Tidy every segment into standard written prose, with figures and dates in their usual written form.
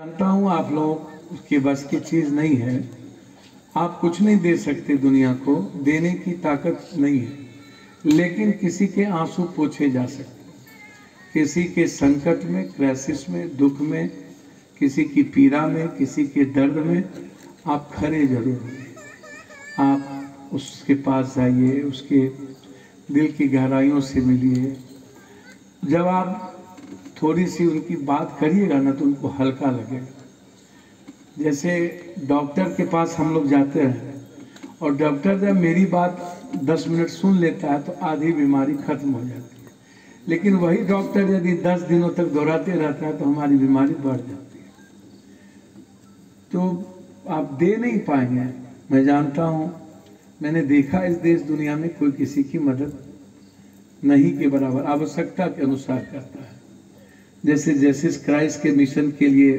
जानता हूँ आप लोग की बस की चीज़ नहीं है। आप कुछ नहीं दे सकते, दुनिया को देने की ताकत नहीं है, लेकिन किसी के आंसू पोंछे जा सकते, किसी के संकट में, क्राइसिस में, दुख में, किसी की पीड़ा में, किसी के दर्द में आप खड़े जरूर होंगे। आप उसके पास जाइए, उसके दिल की गहराइयों से मिलिए। जब आप थोड़ी सी उनकी बात करिएगा ना तो उनको हल्का लगेगा। जैसे डॉक्टर के पास हम लोग जाते हैं और डॉक्टर जब मेरी बात 10 मिनट सुन लेता है तो आधी बीमारी खत्म हो जाती है, लेकिन वही डॉक्टर यदि 10 दिनों तक दोहराते रहता है तो हमारी बीमारी बढ़ जाती है। तो आप दे नहीं पाएंगे। मैं जानता हूँ, मैंने देखा इस देश दुनिया में कोई किसी की मदद नहीं के बराबर आवश्यकता के अनुसार करता है। जैसे जीसस क्राइस्ट के मिशन के लिए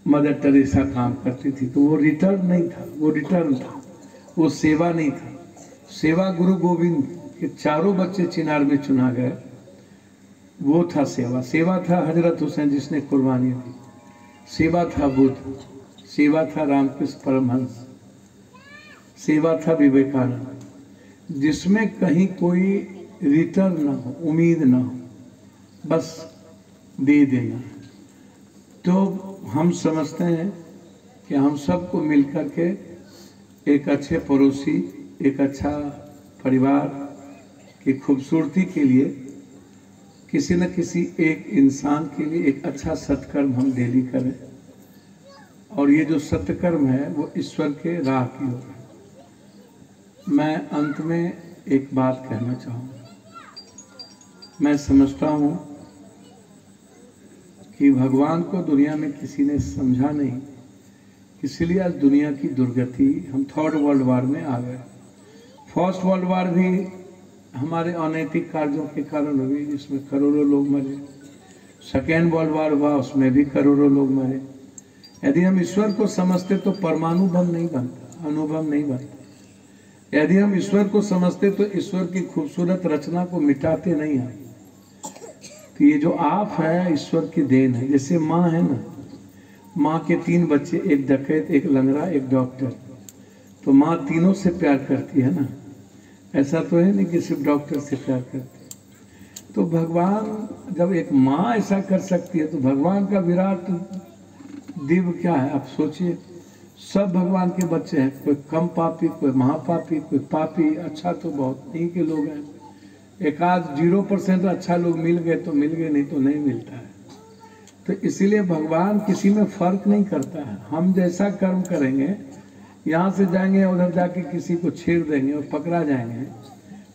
मदर टेरेसा काम करती थी, तो वो रिटर्न नहीं था, वो रिटर्न था, वो सेवा नहीं था। सेवा गुरु गोविंद के चारों बच्चे चिनार में चुना गए, वो था सेवा। सेवा था हजरत हुसैन जिसने कुर्बानी दी, सेवा था बुद्ध, सेवा था रामकृष्ण परमहंस, सेवा था विवेकानंद। जिसमें कहीं कोई रिटर्न ना हो, उम्मीद ना हो, बस दे देना। तो हम समझते हैं कि हम सबको मिलकर के एक अच्छे पड़ोसी, एक अच्छा परिवार की खूबसूरती के लिए, किसी न किसी एक इंसान के लिए एक अच्छा सत्कर्म हम डेली करें। और ये जो सत्कर्म है वो ईश्वर के राह की ओर है। मैं अंत में एक बात कहना चाहूँगा। मैं समझता हूँ कि भगवान को दुनिया में किसी ने समझा नहीं, इसलिए आज दुनिया की दुर्गति, हम 3rd वर्ल्ड वार में आ गए। 1st वर्ल्ड वार भी हमारे अनैतिक कार्यों के कारण हुई, जिसमें करोड़ों लोग मरे। 2nd वर्ल्ड वार हुआ, उसमें भी करोड़ों लोग मरे। यदि हम ईश्वर को समझते तो परमाणु बम नहीं बनता, अणुबम नहीं बनता। यदि हम ईश्वर को समझते तो ईश्वर की खूबसूरत रचना को मिटाते नहीं हैं। तो ये जो आप है ईश्वर की देन है। जैसे माँ है ना, माँ के 3 बच्चे, एक डकैत, एक लंगड़ा, एक डॉक्टर, तो माँ तीनों से प्यार करती है ना। ऐसा तो है नहीं कि सिर्फ डॉक्टर से प्यार करती है। तो भगवान, जब एक माँ ऐसा कर सकती है तो भगवान का विराट दिव्य क्या है आप सोचिए। सब भगवान के बच्चे हैं, कोई कम पापी, कोई महापापी, कोई पापी। अच्छा तो बहुत नहीं के लोग हैं, एक आध 0% अच्छा लोग मिल गए तो मिल गए, नहीं तो नहीं मिलता है। तो इसीलिए भगवान किसी में फर्क नहीं करता है। हम जैसा कर्म करेंगे, यहाँ से जाएंगे उधर जाके किसी को छेड़ देंगे और पकड़ा जाएंगे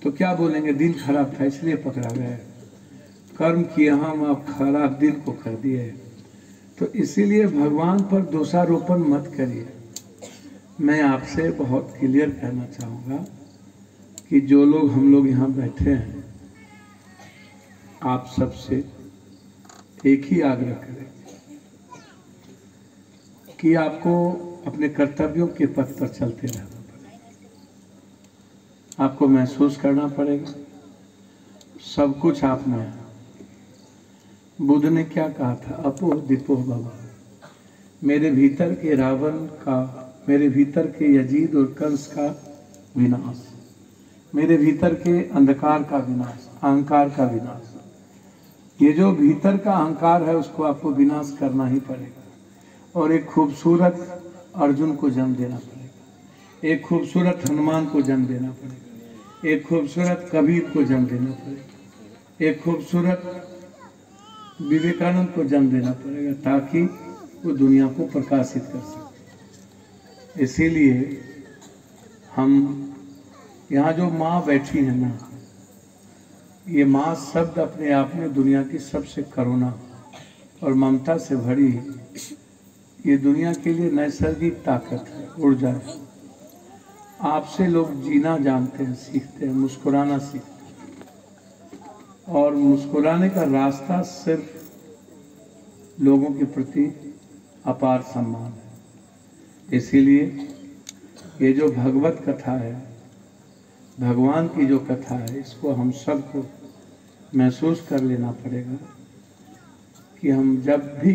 तो क्या बोलेंगे, दिन खराब था इसलिए पकड़ा गया। कर्म किए हम, आप खराब दिन को कर दिए। तो इसीलिए भगवान पर दोषारोपण मत करिए। मैं आपसे बहुत क्लियर कहना चाहूँगा कि जो लोग हम लोग यहाँ बैठे हैं, आप सबसे एक ही आग्रह करें कि आपको अपने कर्तव्यों के पथ पर चलते रहना पड़ेगा। आपको महसूस करना पड़ेगा सब कुछ आप में है। बुद्ध ने क्या कहा था, अपो दीपो भव। मेरे भीतर के रावण का, मेरे भीतर के यजीद और कंस का विनाश, मेरे भीतर के अंधकार का विनाश, अहंकार का विनाश। ये जो भीतर का अहंकार है उसको आपको विनाश करना ही पड़ेगा। और एक खूबसूरत अर्जुन को जन्म देना पड़ेगा, एक खूबसूरत हनुमान को जन्म देना पड़ेगा, एक खूबसूरत कबीर को जन्म देना पड़ेगा, एक खूबसूरत विवेकानंद को जन्म देना पड़ेगा, ताकि वो दुनिया को प्रकाशित कर सके। इसीलिए हम यहाँ जो माँ बैठी है ना, ये माँ शब्द अपने आप में दुनिया की सबसे करुणा और ममता से भरी, ये दुनिया के लिए नैसर्गिक ताकत है, ऊर्जा है। आपसे लोग जीना जानते हैं, सीखते हैं, मुस्कुराना सीखते हैं। और मुस्कुराने का रास्ता सिर्फ लोगों के प्रति अपार सम्मान है। इसीलिए ये जो भगवत कथा है, भगवान की जो कथा है, इसको हम सबको महसूस कर लेना पड़ेगा कि हम जब भी